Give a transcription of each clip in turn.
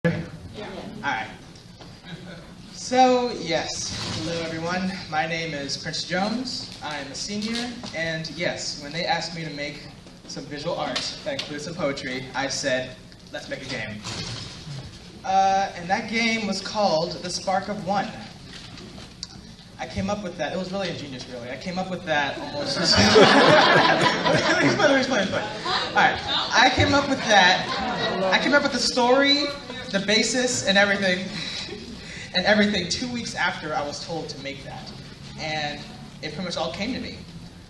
Alright. So, yes. Hello, everyone. My name is Prince Jones. I'm a senior. And yes, when they asked me to make some visual art that includes some poetry, I said, let's make a game. And that game was called The Spark of One. I came up with that. It was really ingenious, really. I came up with that almost. Let me explain. Alright. I came up with that. I came up with the story, the basis, and everything 2 weeks after I was told to make that. And it pretty much all came to me.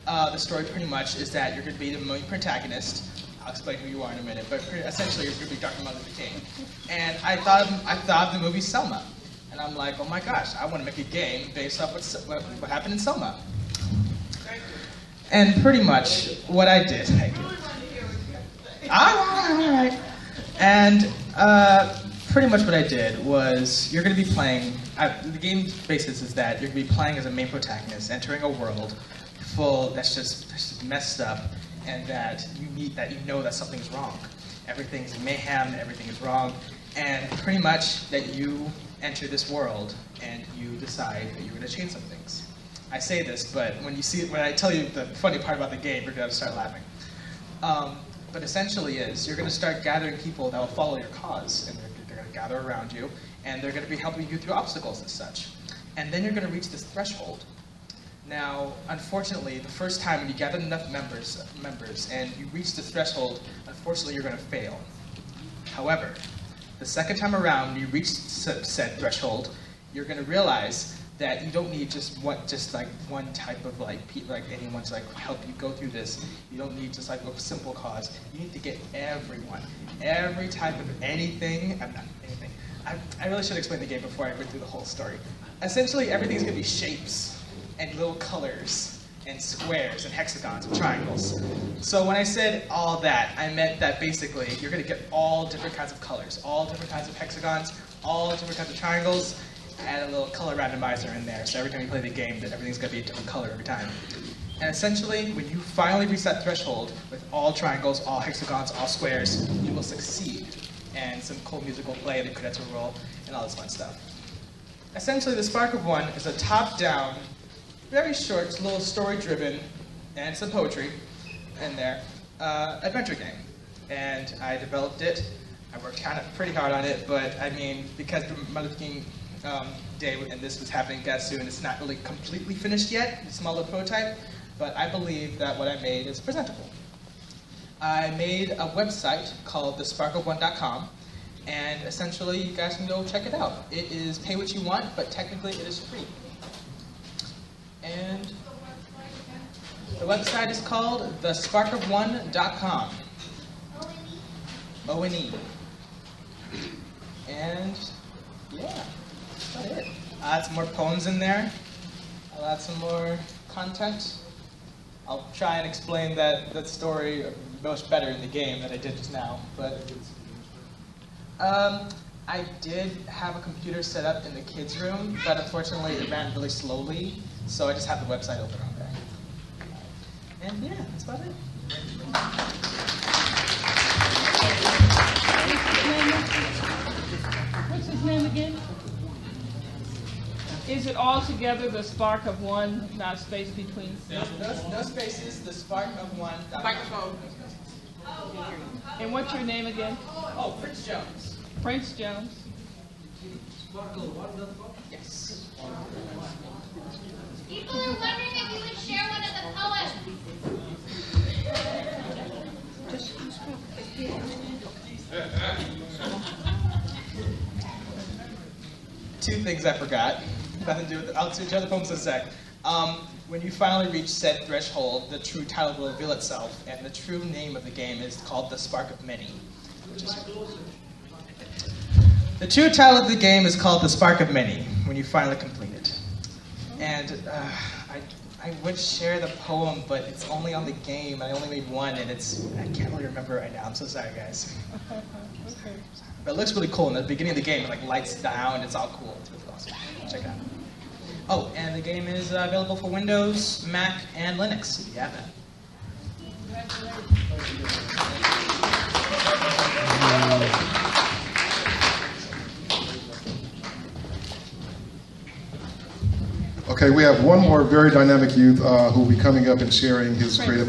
The story pretty much is that you're going to be the main protagonist. I'll explain who you are in a minute, but essentially you're going to be Dr. Martin Luter King. And I thought of the movie Selma. And I'm like, oh my gosh, I want to make a game based off what happened in Selma. And pretty much what I did. Alright. And pretty much what I did was, you're going to be playing, the game's basis is that you're going to be playing as a main protagonist, entering a world full that's just messed up, and that you know that something's wrong. Everything's mayhem, everything is wrong, and pretty much that you enter this world and you decide that you're going to change some things. I say this, but when I tell you the funny part about the game, you're going to start laughing. But essentially you're going to start gathering people that will follow your cause, and they're going to gather around you, and they're going to be helping you through obstacles and such. And then you're going to reach this threshold. Now, unfortunately, the first time when you gather enough members and you reach the threshold, unfortunately you're going to fail. However, the second time around, when you reach said threshold, you're going to realize that you don't need just one type of anyone to help you go through this. You don't need just a simple cause. You need to get everyone, every type of anything. I really should explain the game before I went through the whole story. Essentially, everything's going to be shapes and little colors and squares and hexagons and triangles. So when I said all that, I meant that basically you're going to get all different kinds of colors, all different kinds of hexagons, all different kinds of triangles, add a little color randomizer in there. So every time you play the game, that everything's going to be a different color every time. And essentially, when you finally reach that threshold with all triangles, all hexagons, all squares, you will succeed. And some cool music will play, the credits will roll, and all this fun stuff. Essentially, The Spark of One is a top-down, very short, little story-driven, and some poetry in there, adventure game. And I developed it. I worked pretty hard on it, but I mean, because the Martin Luter King Day and this was happening soon, it's not really completely finished yet. It's a small little prototype, but I believe that what I made is presentable. I made a website called thesparkofone.com, and essentially you guys can go check it out. It is pay what you want, but technically it is free. And the website is called thesparkofone.com. O-N-E. And yeah, that's about it. I'll add some more poems in there. I'll add some more content. I'll try and explain that story much better in the game than I did just now. But I did have a computer set up in the kids' room, but unfortunately it ran really slowly, so I just have the website open on there. And yeah, that's about it. What's his name again? Is it all together The Spark of One, not space between? No spaces, The Spark of One. Microphone. And what's your name again? Oh, Prince Jones. Prince Jones. Yes. People are wondering if you would share one of the poems. Two things I forgot. Nothing to do with it. I'll do the other poems in a sec. When you finally reach said threshold, the true title will reveal itself, and the true name of the game is called The Spark of Many. The true title of the game is called The Spark of Many, when you finally complete it. And I would share the poem, but it's only on the game. I only made one, and I can't really remember right now. I'm so sorry, guys. Okay. But it looks really cool. In the beginning of the game, it lights down. It's all cool. It's really awesome. Check it out. Oh, and the game is available for Windows, Mac, and Linux, if you have that. Okay, we have one more very dynamic youth who will be coming up and sharing his creative